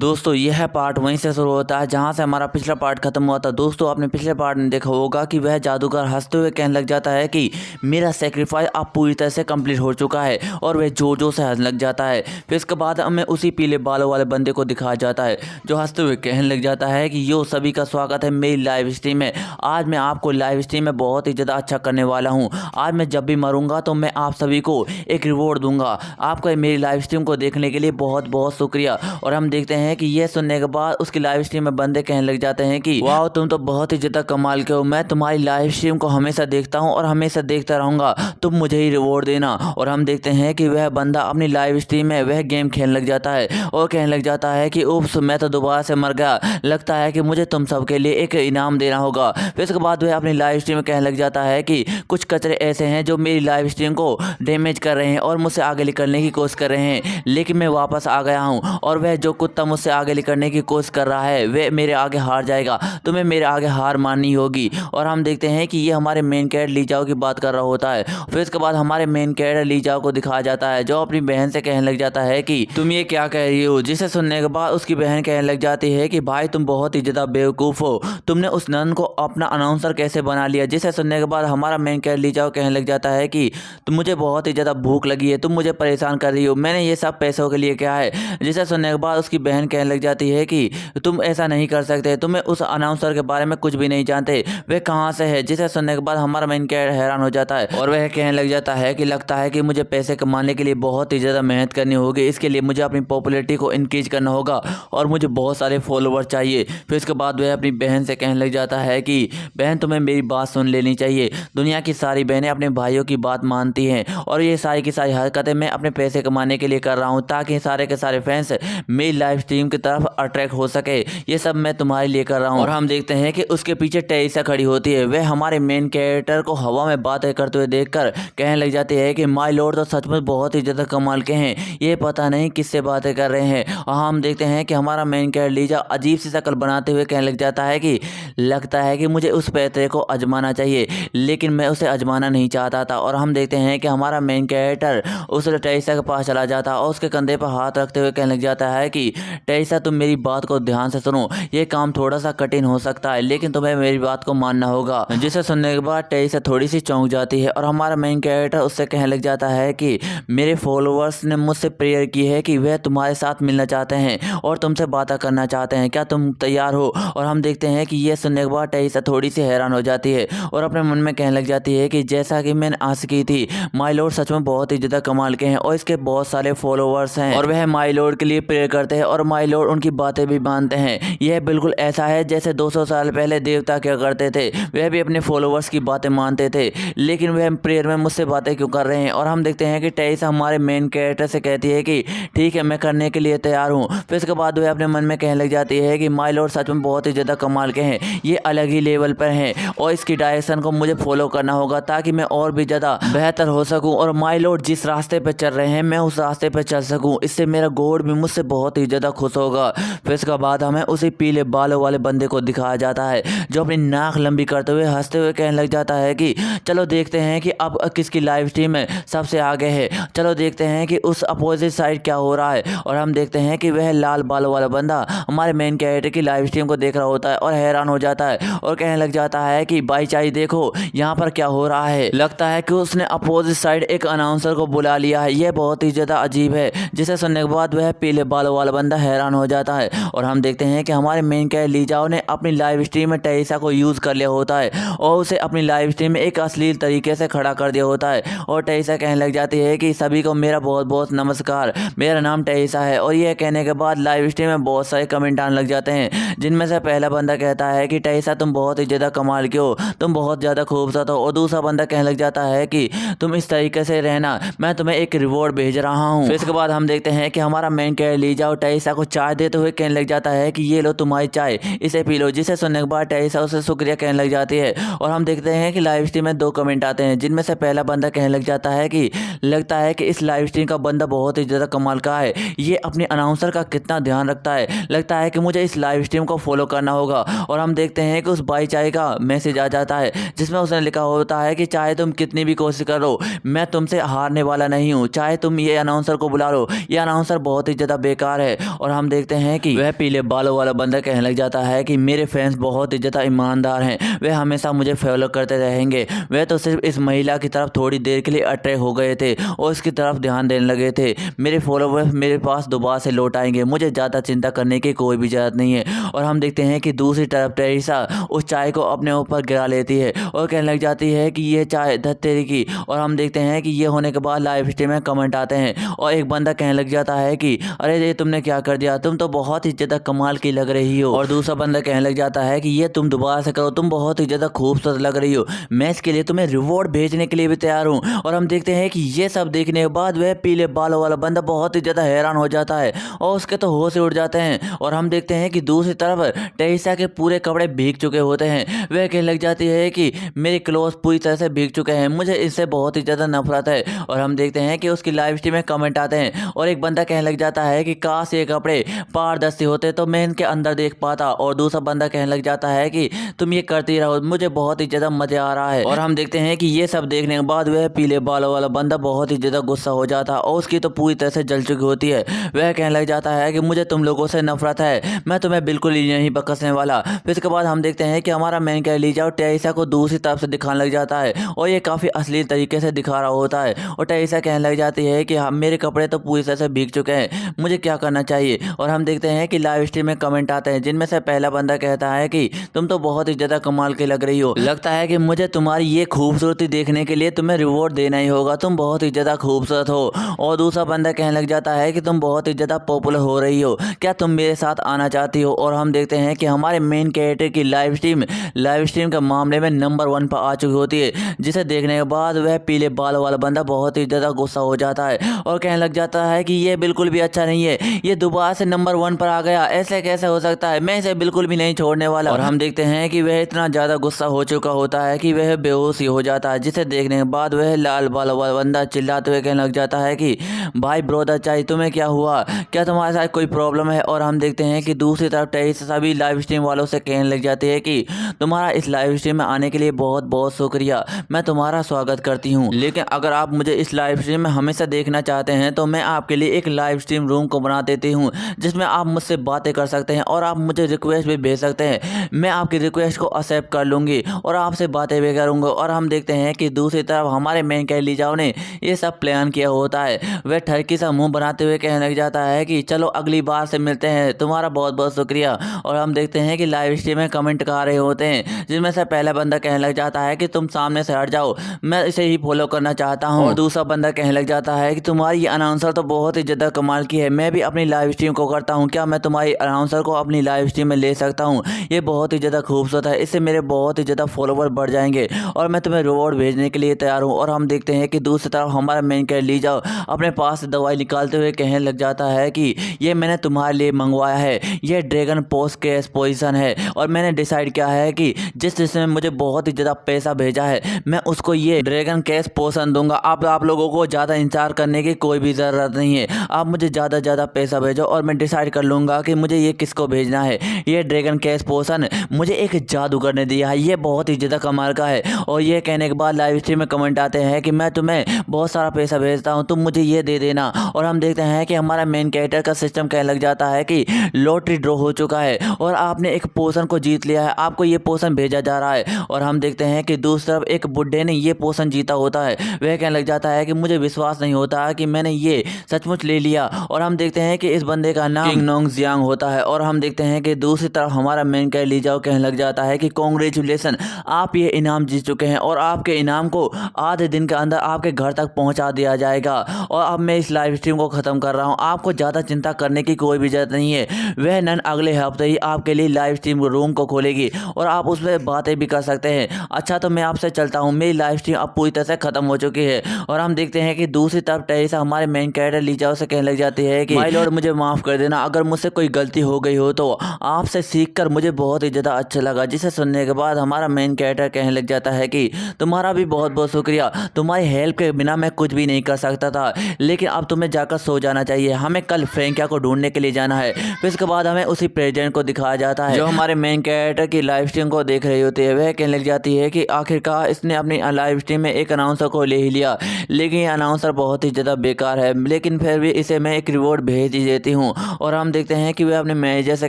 दोस्तों यह पार्ट वहीं से शुरू होता है जहां से हमारा पिछला पार्ट खत्म हुआ था। दोस्तों आपने पिछले पार्ट में देखा होगा कि वह जादूगर हंसते हुए कहने लग जाता है कि मेरा सेक्रीफाइस अब पूरी तरह से कंप्लीट हो चुका है और वह जोर से हंसने लग जाता है। फिर इसके बाद हमें उसी पीले बालों वाले बंदे को दिखाया जाता है जो हंसते हुए कहने लग जाता है कि यो सभी का स्वागत है मेरी लाइव स्ट्रीम में। आज मैं आपको लाइव स्ट्रीम में बहुत ही ज़्यादा अच्छा करने वाला हूँ। आज मैं जब भी मरूंगा तो मैं आप सभी को एक रिवॉर्ड दूंगा। आपका मेरी लाइव स्ट्रीम को देखने के लिए बहुत बहुत शुक्रिया। और हम देखते हैं कि यह सुनने के बाद उसकी लाइव स्ट्रीम में बंदे कहने लग जाते हैं कि वाह तुम तो बहुत ही ज़्यादा कमाल के हो, मैं तुम्हारी लाइव स्ट्रीम को हमेशा देखता हूं और हमेशा देखता रहूंगा, तुम मुझे ही रिवॉर्ड देना। और हम देखते हैं कि वह बंदा अपनी लाइव स्ट्रीम में वह गेम खेलने लग जाता है और कहने लग जाता है कि उप्स मैं तो दोबारा से मर गया, लगता है कि मुझे तुम सबके लिए एक इनाम देना होगा। फिर इसके बाद वह अपनी लाइव स्ट्रीम में कहने लग जाता है कि कुछ कचरे ऐसे हैं जो मेरी लाइव स्ट्रीम को डैमेज कर रहे हैं और मुझसे आगे निकलने की कोशिश कर रहे हैं, लेकिन मैं वापस आ गया हूँ और वह जो कुत्ता मुझसे आगे निकलने की कोशिश कर रहा है वह मेरे आगे हार जाएगा, तुम्हें मेरे आगे हार माननी होगी। और हम देखते हैं कि ये हमारे मेन कैरेक्टर ली जाओ की बात कर रहा होता है। फिर इसके बाद हमारे मेन कैरेक्टर ली जाओ को दिखाया जाता है जो अपनी बहन से कहने लग जाता है कि तुम ये क्या कह रही हो, जिसे सुनने के बाद उसकी बहन कहने लग जाती है कि भाई तुम बहुत ही ज़्यादा बेवकूफ़ हो, तुमने उस नन को अपना अनाउंसर कैसे बना लिया। जिसे सुनने के बाद हमारा मेन कैरेक्टर ली जाओ कहने लग जाता है कि तुम मुझे बहुत ही ज़्यादा भूख लगी है, तुम मुझे परेशान कर रही हो, मैंने ये सब पैसों के लिए किया है। जिसे सुनने के बाद उसकी बहन कहने लग जाती है कि तुम ऐसा नहीं कर सकते, तुम्हें उस अनाउंसर के बारे में कुछ भी नहीं जानते, वे कहाँ से है। जिसे सुनने के बाद हमारा मेन कैरेक्टर हैरान हो जाता है और वह कहने लग जाता है कि लगता है कि मुझे पैसे कमाने के लिए बहुत ही ज़्यादा मेहनत करनी होगी, इसके लिए मुझे अपनी पॉपुलैरिटी को इंक्रीज करना होगा और मुझे बहुत सारे फॉलोवर चाहिए। फिर इसके बाद वह अपनी बहन से कहने लग जाता है कि बहन तुम्हें मेरी बात सुन लेनी चाहिए, दुनिया की सारी बहनें अपने भाइयों की बात मानती हैं और ये सारी की सारी हरकतें मैं अपने पैसे कमाने के लिए कर रहा हूँ ताकि सारे के सारे फैंस मेरी लाइव स्ट्रीम की तरफ अट्रैक्ट हो सके, ये सब मैं तुम्हारे लिए कर रहा हूँ। और हम देखते हैं कि उसके पीछे टेरिसा खड़ी होती है, वह हमारे मेन कैरेक्टर को हवा में बातें करते हुए देखकर कहने लग जाती है कि माय लॉर्ड तो सचमुच बहुत ही ज़्यादा कमाल के हैं, ये पता नहीं किससे बातें कर रहे हैं। और हम देखते हैं कि हमारा मेन कैरेक्टर लीजा अजीब सी शक्ल बनाते हुए कहने लग जाता है कि लगता है कि मुझे उस पैसे को आजमाना चाहिए, लेकिन मैं उसे आजमाना नहीं चाहता था। और हम देखते हैं कि हमारा मेन कैरेक्टर उस टेरिसा के पास चला जाता और उसके कंधे पर हाथ रखते हुए कहने लग जाता है कि टेरिसा तुम मेरी बात को ध्यान से सुनो, ये काम थोड़ा सा कठिन हो सकता है लेकिन तुम्हें मेरी बात को मानना होगा। जिसे सुनने के बाद टेरिसा थोड़ी सी चौंक जाती है और हमारा मेन कैरेक्टर उससे कहने लग जाता है कि मेरे फॉलोअर्स ने मुझसे प्रेयर की है कि वह तुम्हारे साथ मिलना चाहते हैं और तुमसे बातें करना चाहते हैं, क्या तुम तैयार हो। और हम देखते हैं कि यह सुनने के बाद टेरिसा थोड़ी सी हैरान हो जाती है और अपने मन में कहने लग जाती है कि जैसा कि मैंने आस की थी, माय लॉर्ड सच में बहुत ही ज़्यादा कमाल के हैं और इसके बहुत सारे फॉलोअर्स हैं और वह माय लॉर्ड के लिए प्रेयर करते हैं और माय लॉर्ड उनकी बातें भी मानते हैं। यह बिल्कुल ऐसा है जैसे 200 साल पहले देवता क्या करते थे, वह भी अपने फॉलोअर्स की बातें मानते थे, लेकिन वह प्रेयर में मुझसे बातें क्यों कर रहे हैं। और हम देखते हैं कि टेरिसा हमारे मेन कैरेक्टर से कहती है कि ठीक है मैं करने के लिए तैयार हूँ। फिर इसके बाद वह अपने मन में कहने लग जाती है कि माय लॉर्ड सच में बहुत ही ज़्यादा कमाल के हैं, ये अलग ही लेवल पर हैं और इसकी डायरेक्शन को मुझे फॉलो करना होगा ताकि मैं और भी ज़्यादा बेहतर हो सकूँ और माय लॉर्ड जिस रास्ते पर चल रहे हैं मैं उस रास्ते पर चल सकूँ, इससे मेरा गॉड भी मुझसे बहुत ही ज़्यादा खुश होगा। फिर इसके बाद हमें उसी पीले बालों वाले बंदे को दिखाया जाता है जो अपनी नाक लंबी करते हुए हंसते हुए कहने लग जाता है कि चलो देखते हैं कि अब किसकी लाइव स्ट्रीम में सबसे आगे है, चलो देखते हैं कि उस अपोजिट साइड क्या हो रहा है। और हम देखते हैं कि वह लाल बालों वाला बंदा हमारे मेन कैरेक्टर की लाइव स्ट्रीम को देख रहा होता है और हैरान हो जाता है और कहने लग जाता है कि भाई चाहिए देखो यहाँ पर क्या हो रहा है, लगता है कि उसने अपोजिट साइड एक अनाउंसर को बुला लिया है, यह बहुत ही ज़्यादा अजीब है। जिसे सुनने के बाद वह पीले बालों वाला बंदा हैरान हो जाता है और हम देखते हैं कि हमारे मेन कैरेक्टर ली जाओ ने अपनी लाइव स्ट्रीम में टेरिसा को यूज़ कर लिया होता है और उसे अपनी लाइव स्ट्रीम में एक अश्लील तरीके से खड़ा कर दिया होता है। और टेरिसा कहने लग जाती है कि सभी को मेरा बहुत बहुत नमस्कार, मेरा नाम टेरिसा है। और यह कहने के बाद लाइव स्ट्रीम में बहुत सारे कमेंट आने लग जाते हैं जिनमें से पहला बंदा कहता है कि टेरिसा तुम बहुत ही ज़्यादा कमाल के हो, तुम बहुत ज़्यादा खूबसूरत हो। और दूसरा बंदा कहने लग जाता है कि तुम इस तरीके से रहना, मैं तुम्हें एक रिवॉर्ड भेज रहा हूँ। फिर इसके बाद हम देखते हैं कि हमारा मेन कैरेक्टर ली जाओ टेरिसा को चाय देते हुए कहने लग जाता है कि ये लो तुम्हारी चाय, इसे पी लो। जिसे सुनने के बाद टेरिसा उसे शुक्रिया कहने लग जाती है और हम देखते हैं कि लाइव स्ट्रीम में 2 कमेंट आते हैं जिनमें से पहला बंदा कहने लग जाता है कि लगता है कि इस लाइव स्ट्रीम का बंदा बहुत ही ज़्यादा कमाल का है, ये अपने अनाउंसर का कितना ध्यान रखता है, लगता है कि मुझे इस लाइव स्ट्रीम को फॉलो करना होगा। और हम देखते हैं कि उस भाई चाय का मैसेज आ जाता है जिसमें उसने लिखा होता है कि चाहे तुम कितनी भी कोशिश करो मैं तुमसे हारने वाला नहीं हूँ, चाहे तुम ये अनाउंसर को बुला लो, ये अनाउंसर बहुत ही ज़्यादा बेकार है। और हम देखते हैं कि वह पीले बालों वाला बंदा कहने लग जाता है कि मेरे फैंस बहुत ही ज़्यादा ईमानदार हैं, वे हमेशा मुझे फॉलो करते रहेंगे। वे तो सिर्फ इस महिला की तरफ थोड़ी देर के लिए अट्रैक्ट हो गए थे और इसकी तरफ ध्यान देने लगे थे। मेरे फॉलोवर्स मेरे पास दोबारा से लौट आएंगे, मुझे ज़्यादा चिंता करने की कोई भी ज़रूरत नहीं है। और हम देखते हैं कि दूसरी तरफ टेरेसा उस चाय को अपने ऊपर गिरा लेती है और कहने लग जाती है कि ये चाय धत्तेरी की। और हम देखते हैं कि ये होने के बाद लाइव स्ट्रीम में कमेंट आते हैं और एक बंदा कहने लग जाता है कि अरे ये तुमने क्या कर दिया, तुम तो बहुत ही ज़्यादा कमाल की लग रही हो। और दूसरा बंदा कहने लग जाता है कि ये तुम दोबारा से करो, तुम बहुत ही ज़्यादा खूबसूरत लग रही हो, मैं इसके लिए तुम्हें रिवॉर्ड भेजने के लिए भी तैयार हूँ। और हम देखते हैं कि ये सब देखने के बाद वह पीले बालों वाला बंदा बहुत ही ज़्यादा हैरान हो जाता है और उसके तो होश उड़ जाते हैं। और हम देखते हैं कि दूसरी तरफ टेरेसा के पूरे कपड़े भीग चुके होते हैं। वह कहने लग जाती है कि मेरे क्लोथ पूरी तरह से भीग चुके हैं, मुझे इससे बहुत ही ज़्यादा नफरत है। और हम देखते हैं कि उसकी लाइव स्ट्रीम में कमेंट आते हैं और एक बंदा कहने लग जाता है कि काश ये कपड़े पारदर्शी होते तो मैं इनके अंदर देख पाता। और दूसरा बंदा कहने लग जाता है कि तुम ये करती रहो, मुझे बहुत ही ज़्यादा मज़ा आ रहा है। और हम देखते हैं कि ये सब देखने के बाद वह पीले बालों वाला बंदा बहुत ही ज़्यादा गुस्सा हो जाता है और उसकी तो पूरी तरह से जल चुकी होती है। वह कहने लग जाता है कि मुझे तुम लोगों से नफरत है, मैं तुम्हें बिल्कुल ही नहीं बख्शने वाला। फिर इसके बाद हम देखते हैं कि हमारा मेन कैरेक्टर लीजा और टेरेसा को दूसरी तरफ से दिखाने लग जाता है और ये काफ़ी असली तरीके से दिखा रहा होता है। और टेरेसा कहने लग जाती है कि मेरे कपड़े तो पूरी तरह से भीग चुके हैं, मुझे क्या करना चाहिए। और हम देखते हैं कि लाइव स्ट्रीम में कमेंट आते हैं जिनमें से पहला बंदा कहता है कि तुम तो बहुत ही ज़्यादा कमाल के लग रही हो, लगता है कि मुझे तुम्हारी ये खूबसूरती देखने के लिए तुम्हें रिवॉर्ड देना ही होगा, तुम बहुत ही ज़्यादा खूबसूरत हो। और दूसरा बंदा कहने लग जाता है कि तुम बहुत ही ज़्यादा पॉपुलर हो रही हो, क्या तुम मेरे साथ आना चाहती हो। और हम देखते हैं कि हमारे मेन कैरेक्टर की लाइव स्ट्रीम के मामले में नंबर 1 पर आ चुकी होती है, जिसे देखने के बाद वह पीले बालों वाला बंदा बहुत ही ज़्यादा गुस्सा हो जाता है और कहने लग जाता है कि ये बिल्कुल भी अच्छा नहीं है, ये दोबारा से नंबर 1 पर आ गया, ऐसे कैसे हो सकता है, मैं इसे बिल्कुल भी नहीं छोड़ने वाला। और हम देखते हैं कि वह इतना ज़्यादा गुस्सा हो चुका होता है कि वह बेहोश ही हो जाता है, जिसे देखने के बाद वह लाल बालों वाला बंदा चिल्लाते हुए कहने लग जाता है कि भाई ब्रोदर चाहिए, तुम्हें क्या हुआ, क्या तुम्हारे साथ कोई प्रॉब्लम है। और हम देखते हैं कि दूसरी तरफ टेरेसा सभी लाइव स्ट्रीम वालों से कहने लग जाती है कि तुम्हारा इस लाइव स्ट्रीम में आने के लिए बहुत बहुत शुक्रिया, मैं तुम्हारा स्वागत करती हूँ, लेकिन अगर आप मुझे इस लाइव स्ट्रीम में हमेशा देखना चाहते हैं तो मैं आपके लिए एक लाइव स्ट्रीम रूम को बना देती हूँ जिसमें आप मुझसे बातें कर सकते हैं और आप मुझे रिक्वेस्ट भी भेज सकते हैं, मैं आपकी रिक्वेस्ट को एक्सेप्ट कर लूँगी और आपसे बातें भी करूँगा। और हम देखते हैं कि दूसरी तरफ हमारे मेन कैरेक्टर लीजाओ ने ये सब प्लान किया होता है, वह ठरकी सा मुँह बनाते हुए कहने लग जाता है कि चलो अगली बार से मिलते हैं, तुम्हारा बहुत बहुत शुक्रिया। और हम देखते हैं कि लाइव स्ट्रीम में कमेंट आ रहे होते हैं जिनमें से पहला बंदा कहने लग जाता है कि तुम सामने से हट जाओ, मैं इसे ही फॉलो करना चाहता हूँ। और दूसरा बंदा कहने लग जाता है कि तुम्हारी ये अनाउंसर तो बहुत ही ज़्यादा कमाल की है, मैं भी अपनी लाइव स्ट्रीम को करता हूँ, क्या मैं तुम्हारी अनाउंसर को अपनी लाइव स्ट्रीम में ले सकता हूँ, ये बहुत ही ज़्यादा खूबसूरत है, इससे मेरे बहुत ही ज़्यादा फॉलोवर बढ़ जाएंगे और मैं तुम्हें रिवॉर्ड भेजने के लिए तैयार हूँ। और हम देखते हैं कि दूसरी तरफ हमारा मेन कैरेक्टर लीजाओ अपने पास से दवाई निकालते हुए कहने लग जाता है कि ये मैंने तुम्हारे लिए मंगवाया है, ये ड्रैगन पोस्ट के एक्सपोजिशन है और मैंने डिसाइड किया है कि जिसने मुझे बहुत ही ज़्यादा पैसा भेजा है मैं उसको ये ड्रैगन कैश पोषण दूंगा। आप लोगों को ज़्यादा इंतजार करने की कोई भी ज़रूरत नहीं है, आप मुझे ज़्यादा पैसा भेजो और मैं डिसाइड कर लूँगा कि मुझे ये किसको भेजना है। ये ड्रैगन कैश पोषण मुझे एक जादूगर ने दिया है, ये बहुत ही ज़्यादा कमाल का है। और ये कहने के बाद लाइव स्ट्रीम में कमेंट आते हैं कि मैं तुम्हें बहुत सारा पैसा भेजता हूँ, तुम मुझे ये दे देना। और हम देखते हैं कि हमारा मेन कैरेक्टर का सिस्टम कहने लग जाता है कि लॉटरी ड्रॉ हो चुका है और आपने एक पोषण को जीत लिया है, आपको ये पोषण भेजा जा रहा है। और हम देखते हैं कि दूसरी तरफ एक बुड्ढे ने ये पोषण जीता होता है, वह कहने लग जाता है कि मुझे विश्वास नहीं होता कि मैंने ये सचमुच ले लिया। और हम देखते हैं कि इस बंदे का नाम किंग नोंग जियांग होता है। और हम देखते हैं कि दूसरी तरफ हमारा मेन कैरेक्टर लीजाओ कहने लग जाता है कि कांग्रेचुलेसन, आप ये इनाम जीत चुके हैं और आपके इनाम को आधे दिन के अंदर आपके घर तक पहुंचा दिया जाएगा। और अब मैं इस लाइव स्ट्रीम को ख़त्म कर रहा हूं, आपको ज़्यादा चिंता करने की कोई भी ज़रूरत नहीं है, वह नन अगले हफ्ते ही आपके लिए लाइव स्ट्रीम रूम को खोलेगी और आप उसमें बातें भी कर सकते हैं। अच्छा तो मैं आपसे चलता हूँ, मेरी लाइव स्ट्रीम अब पूरी तरह से ख़त्म हो चुकी है। और हम देखते हैं कि दूसरी तरफ टेरेसा हमारे मेन कैरेक्टर लीजाओ से कहने लग जाती है कि माय लॉर्ड मुझे माफ़ कर देना, अगर मुझसे कोई गलती हो गई हो तो आपसे सीखकर मुझे बहुत ही ज़्यादा अच्छा लगा। जिसे सुनने के बाद हमारा मेन कैरेक्टर कहने लग जाता है कि तुम्हारा भी बहुत बहुत शुक्रिया, तुम्हारी हेल्प के बिना मैं कुछ भी नहीं कर सकता था, लेकिन अब तुम्हें जाकर सो जाना चाहिए, हमें कल फ्रैंकिया को ढूंढने के लिए जाना है। फिर इसके बाद हमें उसी प्रेजेंट को दिखाया जाता है जो हमारे मेन कैरेक्टर की लाइव स्ट्रीम को देख रही होती है। वह कहने लग जाती है कि आखिरकार इसने अपनी लाइव स्ट्रीम में एक अनाउंसर को ले ही लिया, लेकिन ये अनाउंसर बहुत ही ज़्यादा बेकार है, लेकिन फिर भी इसे मैं एक रिवॉर्ड भेज ही देती हूँ। हूँ। और हम देखते हैं कि वह अपने मैनेजर से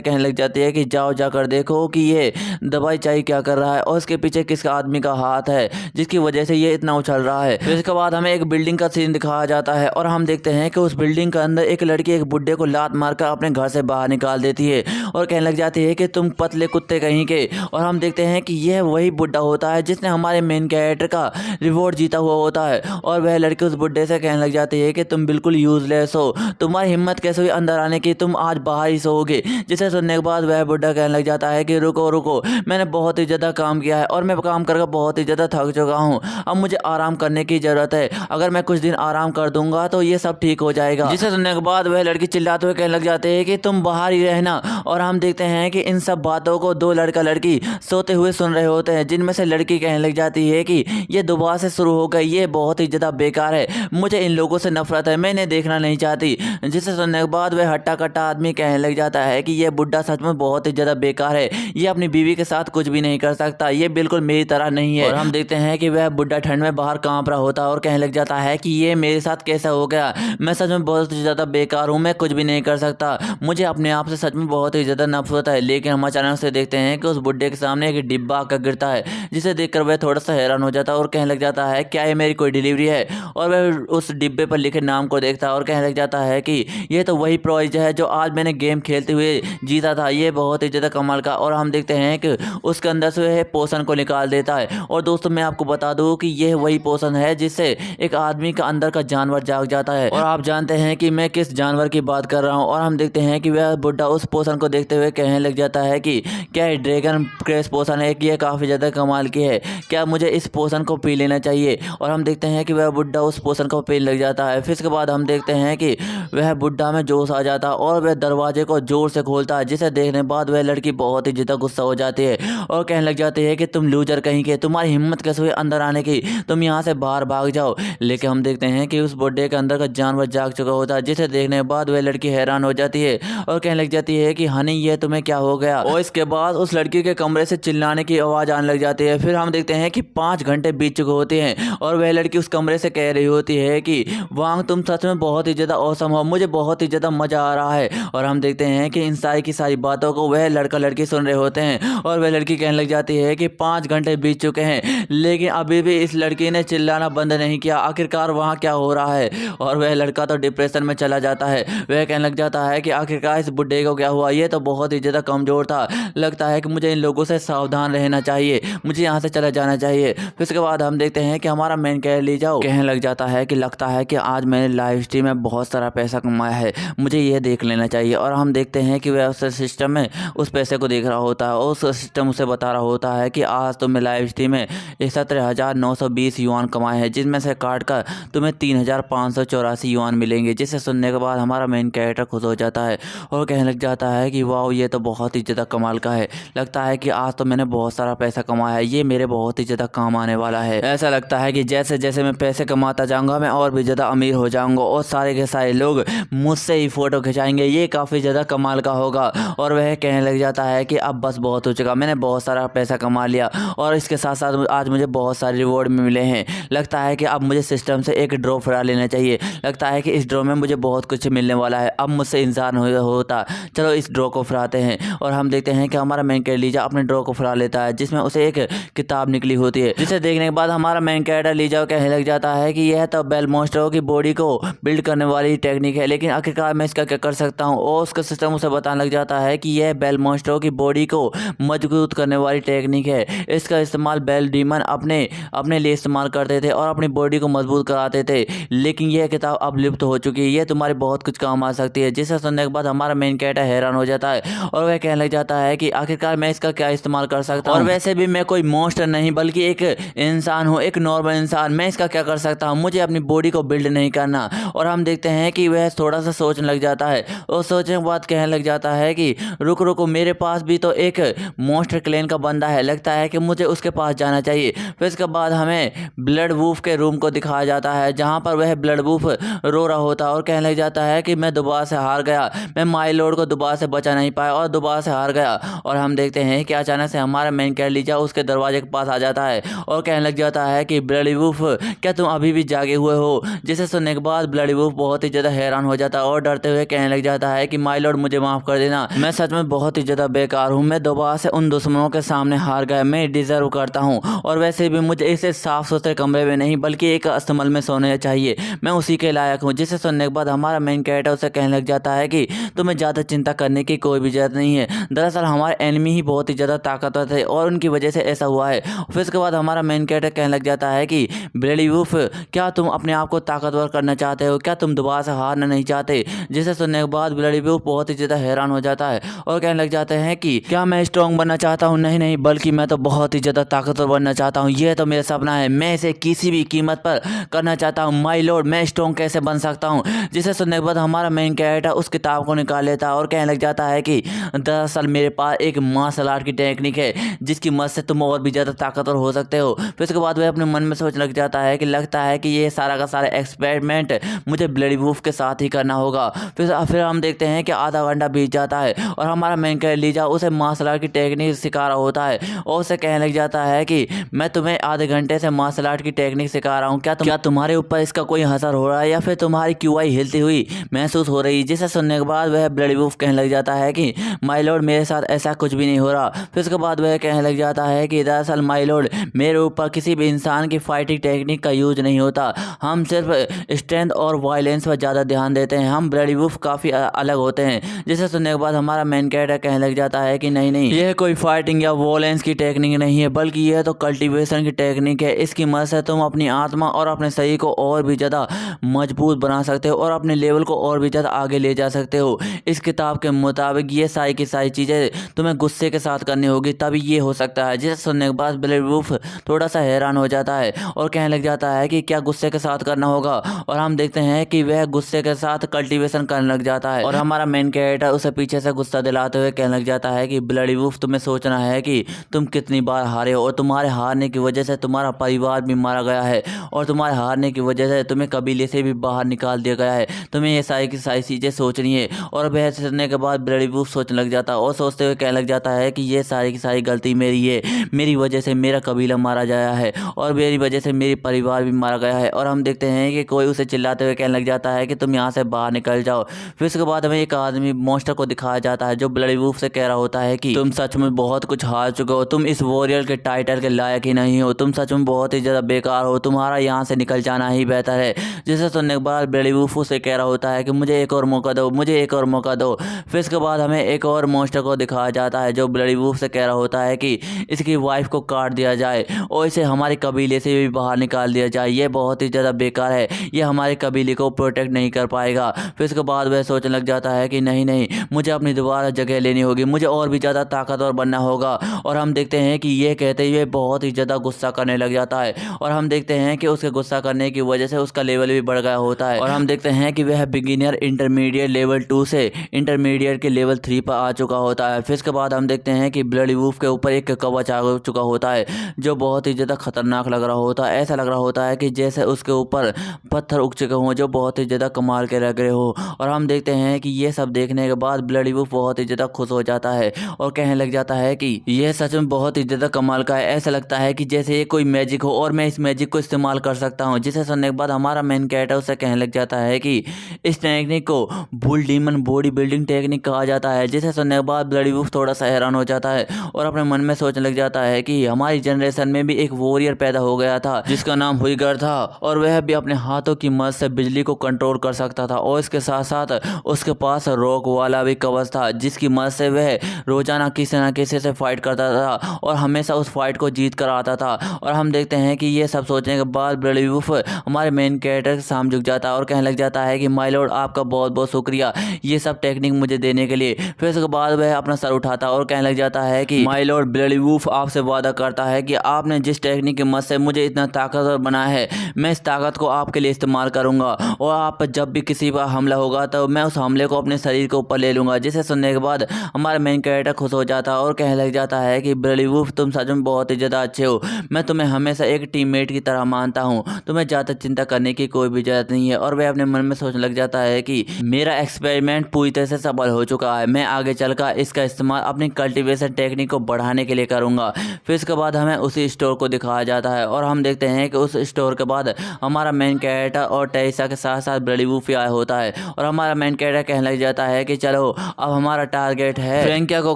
कहने लग जाती है कि जाओ जाकर देखो कि ये दवाई चाहिए क्या कर रहा है और इसके पीछे किस आदमी का हाथ है जिसकी वजह से ये इतना उछल रहा है। फिर इसके बाद हमें एक बिल्डिंग का सीन दिखाया जाता है और हम देखते हैं कि उस बिल्डिंग के अंदर एक लड़की एक बुड्ढे को लात मारकर अपने घर से बाहर निकाल देती है और कहने लग जाती है कि तुम पतले कुत्ते कहीं के। और हम देखते हैं कि यह वही बुड्ढा होता है जिसने हमारे मेन कैरेक्टर का रिवॉर्ड जीता हुआ होता है। और वह लड़की उस बुड्ढे से कहने लग जाती है कि तुम बिल्कुल यूजलेस हो, तुम्हारी हिम्मत कैसे हुई अंदर आने की, तुम आज बाहर ही सोओगे। जिसे सुनने के बाद वह बुड्ढा कहने लग जाता है कि रुको रुको, मैंने बहुत ही ज़्यादा काम किया है और मैं काम करके बहुत ही ज़्यादा थक चुका हूँ, अब मुझे आराम करने की ज़रूरत है, अगर मैं कुछ दिन आराम कर दूंगा तो ये सब ठीक हो जाएगा। जिसे सुनने के बाद वह लड़की चिल्लाते हुए कहने लग जाते हैं कि तुम बाहर ही रहना। और हम देखते हैं कि इन सब बातों को दो लड़का लड़की सोते हुए सुन रहे होते हैं, जिनमें से लड़की कहने लग जाती है कि ये दोबारा से शुरू हो गई, ये बहुत ही ज़्यादा बेकार है, मुझे इन लोगों से नफरत है, मैं इन्हें देखना नहीं चाहती। जिसे सुनने के बाद वह हट्टा कट्टा आदमी कहने लग जाता है कि ये बुड्ढा सच में बहुत ही ज़्यादा बेकार है, ये अपनी बीवी के साथ कुछ भी नहीं कर सकता, ये बिल्कुल मेरी तरह नहीं है। और हम देखते हैं कि वह बुड्ढा ठंड में बाहर कांप रहा होता है और कहने लग जाता है कि ये मेरे साथ कैसा हो गया, मैं सच में बहुत ही ज़्यादा बेकार हूँ, मैं कुछ भी नहीं कर सकता, मुझे अपने आप से सच में बहुत ही ज़्यादा नफरत है। लेकिन हम अचानक से देखते हैं कि उस बुड्ढे के सामने एक डिब्बा आकर गिरता है, जिसे देखकर वह थोड़ा सा हैरान हो जाता है और कहने लग जाता है क्या ये मेरी कोई डिलीवरी है। और वह उस डिब्बे पर लिखे नाम को देखता है और कहने लग जाता है कि ये तो वही प्राइज है जो आज मैंने गेम खेलते हुए जीता था, ये बहुत ही ज़्यादा कमाल का। और हम देखते हैं कि उसके अंदर से वह पोषण को निकाल देता है। और दोस्तों मैं आपको बता दूं कि यह वही पोषण है जिससे एक आदमी का अंदर का जानवर जाग जाता है। और आप जानते हैं कि मैं किस जानवर की बात कर रहा हूं। और हम देखते हैं कि वह बुड्ढा उस पोषण को देखते हुए कहने लग जाता है कि क्या ये ड्रैगन क्रेस पोषण है कि यह काफ़ी ज़्यादा कमाल की है, क्या मुझे इस पोषण को पी लेना चाहिए। और हम देखते हैं कि वह बुड्ढा उस पोषण को पीने लग जाता है। फिर इसके बाद हम देखते हैं कि वह बुड्ढा में जोश आ जाता है और वह दरवाजे को जोर से खोलता है, जिसे देखने के बाद वह लड़की बहुत ही ज़्यादा गुस्सा हो जाती है और कहने लग जाती है कि तुम लूजर कहीं के, तुम्हारी हिम्मत कैसे हुई अंदर आने की, तुम यहाँ से बाहर भाग जाओ। लेकिन हम देखते हैं कि उस बुड्ढे के अंदर का जानवर जाग चुका होता है, जिसे देखने के बाद वह लड़की हैरान हो जाती है और कहने लग जाती है कि हनी ये तुम्हें क्या हो गया। और इसके बाद उस लड़की के कमरे से चिल्लाने की आवाज़ आने लग जाती है। फिर हम देखते हैं कि 5 घंटे बीत चुके होते हैं और वह लड़की उस कमरे से कह रही होती है कि वांग तुम सच में बहुत ही ज़्यादा औसम हो, मुझे बहुत ही ज़्यादा मज़ा आ रहा है। और हम देखते हैं कि इन सारी की सारी बातों को वह लड़का लड़की सुन रहे होते हैं और वह लड़की कहने लग जाती है कि 5 घंटे बीत चुके हैं लेकिन अभी भी इस लड़की ने चिल्लाना बंद नहीं किया, आखिरकार वहाँ क्या हो रहा है। और वह लड़का तो डिप्रेशन में चला जाता है, वह कहने लग जाता है कि आखिरकार इस बुड्ढे को क्या हुआ, ये तो बहुत ही ज़्यादा कमज़ोर था, लगता है कि मुझे इन लोगों से सावधान रहना चाहिए, मुझे यहाँ से चला जाना चाहिए। फिर उसके बाद हम देखते हैं कि हमारा मेन कैरेक्टर ली जाओ कहने लग जाता है कि लगता है कि आज मैंने लाइव स्ट्रीम में बहुत सारा पैसा कमाया है, मुझे ये देख लेना चाहिए। और हम देखते हैं कि वह उस सिस्टम में उस पैसे को देख रहा होता है और उस सिस्टम उसे बता रहा होता है कि आज तुम्हें लाइव स्ट्रीम में 71,920 युआन कमाए हैं, जिनमें से काट कर तुम्हें 3,584 युआन मिलेंगे। जिसे सुनने के बाद हमारा मेन कैरेक्टर खुश हो जाता है और कहने लग जाता है कि वाह ये तो बहुत ही ज़्यादा कमाल का है, लगता है कि आज तो मैंने बहुत सारा पैसा कमाया है, ये मेरे बहुत ही ज़्यादा काम आने वाला है। ऐसा लगता है कि जैसे जैसे मैं पैसे कमाता जाऊँगा मैं और भी ज़्यादा अमीर हो जाऊँगा और सारे के सारे लोग मुझसे ही फ़ोटो खिंचाएंगे, ये काफ़ी ज़्यादा कमाल का होगा। और वह कहने लग जाता है कि अब बस बहुत हो चुका, मैंने बहुत सारा पैसा कमा लिया और इसके साथ साथ आज मुझे बहुत सारे रिवॉर्ड भी मिले हैं, लगता है कि अब मुझे सिस्टम से एक ड्रॉ फरा लेना चाहिए, लगता है कि इस ड्रॉ में मुझे बहुत कुछ मिलने वाला है, अब मुझसे इंसान होता, चलो इस ड्रॉ को फराते हैं। और हम देखते हैं कि हमारा मेन कैरेक्टर लीजा अपने ड्रॉ को फरा लेता है, जिसमें उसे एक किताब निकली होती है, जिसे देखने के बाद हमारा मेन कैरेक्टर लीजा कहने लग जाता है कि यह तो बेल मॉन्स्टरों की बॉडी को बिल्ड करने वाली टेक्निक है, लेकिन आखिरकार मैं इसका क्या कर सकता हूँ। और उसका सिस्टम उसे बताने लग जाता है कि यह बेल मॉन्स्टरों की बॉडी को मजबूत करने वाली टेक्निक है, इसका इस्तेमाल बेल डीमन अपने लिए इस्तेमाल करते थे और अपनी बॉडी को मजबूत कराते थे, लेकिन यह किताब अब लुप्त हो चुकी है, यह तुम्हारे बहुत कुछ काम आ सकती है। जिसे सुनने के बाद हमारा मेन कैरेक्टर हैरान हो जाता है और वह कहने लग जाता है कि आखिरकार मैं इसका क्या इस्तेमाल कर सकता हूँ, और वैसे भी मैं कोई मॉन्स्टर नहीं बल्कि एक इंसान हूँ, एक नॉर्मल इंसान, मैं इसका क्या कर सकता हूँ, मुझे अपनी बॉडी को बिल्ड नहीं करना। और हम देखते हैं कि वह थोड़ा सा सोचने लग जाता है और सोचने के बाद कहने लग जाता है कि रुको रुको, मेरे पास भी तो एक मॉन्स्टर क्लैन का बंदा है, लगता है कि मुझे उसके पास जाना चाहिए। फिर इसके बाद हमें ब्लड वूफ के रूम को दिखाया जाता है, जहाँ पर वह ब्लड वूफ रो रहा होता है और कहने लग जाता है कि मैं दोबारा से हार गया, मैं माई लॉर्ड को दोबारा से बचा नहीं पाया और दोबारा से हार गया। और हम देखते हैं कि अचानक से हमारा मेन कैरेक्टर लीजा उसके दरवाजे के पास आ जाता है और कहने लग जाता है कि ब्लड वूफ क्या तुम अभी भी जागे हुए हो। जिसे सुनने के बाद ब्लड वूफ बहुत ही ज़्यादा हैरान हो जाता है और डरते हुए वह कहने लग जाता है कि माय लॉर्ड मुझे माफ कर देना, मैं सच में बहुत ही ज्यादा बेकार हूँ, मैं दोबारा से उन दुश्मनों के सामने हार गया, मैं डिजर्व करता हूँ और वैसे भी मुझे इसे साफ सुथरे कमरे में नहीं बल्कि एक अस्तबल में सोने चाहिए, मैं उसी के लायक हूँ। जिसे सुनने के बाद हमारा मेन कैरेक्टर उसे कहने लग जाता है कि तुम्हें ज़्यादा चिंता करने की कोई भी जरूरत नहीं है, दरअसल हमारे एनिमी ही बहुत ही ज़्यादा ताकतवर थे और उनकी वजह से ऐसा हुआ है। फिर उसके बाद हमारा मेन कैरेक्टर कहने लग जाता है कि ब्लेडी वुल्फ क्या तुम अपने आप को ताकतवर करना चाहते हो, क्या तुम दोबारा से हारना नहीं चाहते। जिसे सुनने के बाद ब्लेडी वुल्फ बहुत ही ज़्यादा हैरान हो जाता है और कहने लग जाते हैं कि क्या मैं स्ट्रॉन्ग बनना चाहता हूँ, नहीं नहीं, बल्कि मैं तो बहुत ही ज़्यादा ताकतवर बनना चाहता हूँ, यह तो मेरा सपना है, मैं इसे किसी भी कीमत पर करना चाहता हूँ। माय लॉर्ड मैं स्ट्रॉन्ग कैसे बन सकता हूँ। जिसे सुनने के बाद हमारा मेन कैरेक्टर उस किताब को निकाल लेता है और कहने लग जाता है कि दरअसल मेरे पास एक मार्शल आर्ट की टेक्निक है जिसकी मदद से तुम और भी ज़्यादा ताकतवर हो सकते हो। फिर उसके बाद वह अपने मन में सोच लग जाता है कि लगता है कि ये सारा का सारा एक्सपेरिमेंट मुझे ब्लेडी वुल्फ के साथ ही करना होगा। फिर हम देखते हैं कि आधा घंटा बीत जाता है और हमारा मेन कैरेक्टर लीजा उसे मार्शल आर्ट की टेक्निक सिखा रहा होता है और उसे कहने लग जाता है कि मैं तुम्हें आधे घंटे से मार्शल आर्ट की टेक्निक सिखा रहा हूँ, क्या तुम्हारे ऊपर इसका कोई असर हो रहा है या फिर तुम्हारी क्यूआई हिलती हुई महसूस हो रही। जिसे सुनने के बाद वह ब्लेडी वुल्फ कहने लग जाता है कि माय लॉर्ड मेरे साथ ऐसा कुछ भी नहीं हो रहा। फिर उसके बाद वह कहने लग जाता है कि दरअसल माय लॉर्ड मेरे ऊपर किसी भी इंसान की फाइटिंग टेक्निक का यूज नहीं होता, हम सिर्फ स्ट्रेंथ और वायलेंस पर ज़्यादा ध्यान देते हैं, हम ब्लेडी वुल्फ काफ़ी अलग होते हैं। जिसे सुनने के बाद हमारा मेन कैरेक्टर कहने लग जाता है कि नहीं नहीं, यह कोई फाइटिंग या वायलेंस की टेक्निक नहीं है बल्कि यह तो कल्टीवेशन की टेक्निक है, इसकी मदद से तुम अपनी आत्मा और अपने शरीर को और भी ज़्यादा मजबूत बना सकते हो और अपने लेवल को और भी ज़्यादा आगे ले जा सकते हो। इस किताब के मुताबिक ये सारी की सारी चीज़ें तुम्हें गुस्से के साथ करनी होगी तभी ये हो सकता है। जिसे सुनने के बाद ब्लेडी वुल्फ थोड़ा सा हैरान हो जाता है और कहने लग जाता है कि क्या गुस्से के साथ करना होगा, और हम देखते हैं कि वह गुस्से के साथ कल्टीवेशन करने लग जाता है और हमारा मेन कैरेक्टर उसे पीछे से गुस्सा दिलाते हुए कहने लग जाता है कि ब्लेडी वुल्फ तुम्हें सोचना है कि तुम कितनी बार हारे हो और तुम्हारे हारने की वजह से तुम्हारा परिवार भी मारा गया है और तुम्हारे हारने की वजह से तुम्हें कबीले से भी बाहर निकाल दिया गया है, तुम्हें ये सारी की सारी चीज़ें सोचनी है। और वह सुनने के बाद ब्लेडी वुल्फ सोचने लग जाता है और सोचते हुए कहने लग जाता है कि ये सारी की सारी गलती मेरी है, मेरी वजह से मेरा कबीला मारा गया है और मेरी वजह से मेरी परिवार भी मारा गया है। और हम देखते हैं कि कोई उसे चिल्लाते हुए कहने लग जाता है कि तुम यहाँ से बाहर निकल जाओ। फिर उसके बाद हमें एक आदमी मॉन्स्टर को दिखाया जाता है जो ब्लेडी वुल्फ से कह रहा होता है कि तुम सच में बहुत कुछ हार चुके हो, तुम इस वॉरियर के टाइटल के लायक ही नहीं हो, तुम सच में बहुत ही ज़्यादा बेकार हो, तुम्हारा यहाँ से निकल जाना ही बेहतर है। जिसे सुनने के बाद ब्लेडी वुल्फ उसे कह रहा होता है कि मुझे एक और मौका दो, मुझे एक और मौका दो। फिर इसके बाद हमें एक और मॉन्स्टर को दिखाया जाता है जो ब्लेडी वुल्फ से कह रहा होता है कि इसकी वाइफ को काट दिया जाए और इसे हमारे कबीले से भी बाहर निकाल दिया जाए, ये बहुत ही ज़्यादा बेकार है, ये हमारे कबीले को प्रोटेक्ट नहीं कर पाएगा। फिर इसके बाद वह सोचने लग जाता है कि नहीं नहीं, मुझे अपनी दोबारा जगह लेनी होगी, मुझे और भी ज़्यादा ताकतवर बनना होगा। और हम देखते हैं कि ये कहते हुए बहुत ही ज़्यादा गुस्सा करने लग जाता है और हम देखते हैं कि उसके गुस्सा करने की वजह से उसका लेवल भी बढ़ गया होता है और हम देखते हैं कि वह बिगिनर इंटरमीडिएट लेवल 2 से इंटरमीडिएट के लेवल 3 पर आ चुका होता है। फिर इसके बाद हम देखते हैं कि ब्लेडी वुल्फ के ऊपर एक कवच आ चुका होता है जो बहुत ही ज़्यादा खतरनाक लग रहा होता है, ऐसा लग रहा होता है कि जैसे उसके ऊपर पत्थर उग चुके हों जो बहुत ही ज़्यादा कमाल के लग रहे हो। और हम देखते हैं कि ये सब देखने के बाद ब्लेडी वुल्फ बहुत ही ज़्यादा खुश हो जाता है और कहने लग जाता है कि यह सच में बहुत ही ज़्यादा कमाल का है, ऐसा लगता है कि जैसे ये कोई मैजिक हो और मैं इस मैजिक को इस्तेमाल कर सकता हूँ। जिसे सुनने के बाद हमारा मेन कैरेक्टर उसे कहने लग जाता है कि इस टेक्निक को bull demon body building technique कहा जाता है। जिसे सुनने के बाद ब्लेडी वुल्फ थोड़ा सा हैरान हो जाता है और अपने मन में सोचने लग जाता है कि हमारी जनरेशन में भी एक वॉरियर पैदा हो गया था जिसका नाम हुईगर था और वह भी अपने हाथों की मदद से बिजली को कंट्रोल कर सकता था और इसके साथ साथ उसके पास रॉक वाला भी कवच था जिसकी मदद से वह रोजाना किसी न किसी से फाइट करता था और हमेशा उस फाइट को जीत कर आता था। और हम देखते हैं कि ये सब सोचने के बाद ब्लेडी वुल्फ हमारे मेन कैरेक्टर के सामने झुक जाता है और कहने लग जाता है कि माय लॉर्ड आपका बहुत बहुत शुक्रिया ये सब टेक्निक मुझे देने के लिए। फिर उसके बाद वह अपना सर उठाता है और कहने लग जाता है कि माय लॉर्ड ब्लेडी वुल्फ आपसे वादा करता है कि आपने जिस टेक्निक की मदद से मुझे इतना ताकतवर बनाया है मैं इस ताकत को आपके लिए इस्तेमाल करूंगा और आप जब भी किसी पर हमला होगा तो मैं उस हमले को अपने शरीर के ऊपर ले लूंगा। जिसे सुनने के बाद हमारा मेन कैरेक्टर खुश हो जाता है और कहने लग जाता है कि ब्लेडी वुल्फ तुम सच में बहुत ही ज़्यादा अच्छे हो, मैं तुम्हें हमेशा एक टीममेट की तरह मानता हूँ, तुम्हें ज़्यादा चिंता करने की कोई भी जरूरत नहीं है। और वह अपने मन में सोचने लग जाता है कि मेरा एक्सपेरिमेंट पूरी तरह से सफल हो चुका है, मैं आगे चलकर इसका इस्तेमाल अपनी कल्टीवेशन टेक्निक को बढ़ाने के लिए करूँगा। फिर इसके बाद हमें उसी स्टोर को दिखाया जाता है और हम देखते हैं कि उस स्टोर के बाद हमारा मेन कैरेक्टर और टेरिसा के साथ साथ ब्लेडी वुल्फ आया होता है और और हमारा मेन कैरेक्टर कहने लग जाता है कि चलो अब हमारा टारगेट है फ्रैंकिया को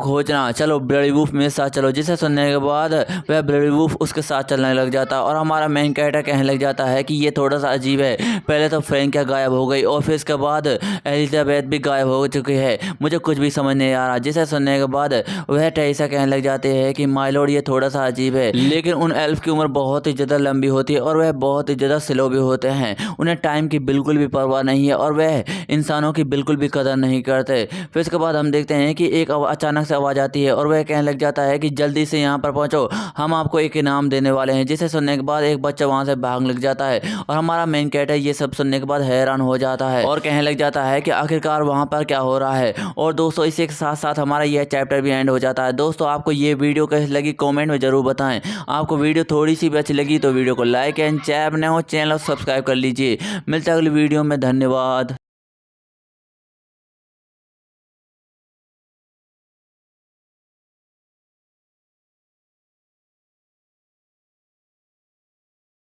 खोजना, चलो ब्लडी वुल्फ मेरे साथ चलो। जिसे सुनने के बाद वह ब्लडी वुल्फ उसके साथ चलने लग जाता और हमारा मेन कैरेक्टर कहने लग जाता है कि ये थोड़ा सा अजीब है, पहले तो फ्रैंकिया गायब हो गई और फिर इसके बाद एलिजाबेथ भी गायब हो चुकी है, मुझे कुछ भी समझ नहीं आ रहा। जिसे सुनने के बाद वह टेरेसा कहने लग जाते हैं कि माय लॉर्ड ये थोड़ा सा अजीब है, लेकिन उन एल्फ की उम्र बहुत ही ज़्यादा लंबी होती है और वह बहुत ही ज़्यादा स्लो भी होते हैं, उन्हें टाइम की बिल्कुल भी परवाह नहीं है और वह इंसानों की बिल्कुल भी कदर नहीं करते। फिर इसके बाद हम देखते हैं कि एक अचानक से आवाज़ आती है और वह कहने लग जाता है कि जल्दी से यहाँ पर पहुँचो, हम आपको एक इनाम देने वाले हैं। जिसे सुनने के बाद एक बच्चा वहाँ से भाग लग जाता है और हमारा मेन कैरेक्टर ये सब सुनने के बाद हैरान हो जाता है और कहने लग जाता है कि आखिरकार वहाँ पर क्या हो रहा है। और दोस्तों इसी के साथ साथ हमारा यह चैप्टर भी एंड हो जाता है। दोस्तों आपको ये वीडियो कैसी लगी कमेंट में ज़रूर बताएं। आपको वीडियो थोड़ी सी भी अच्छी लगी तो वीडियो को लाइक एंड चैनल को सब्सक्राइब कर लीजिए। मिलते हैं अगली वीडियो में, धन्यवाद।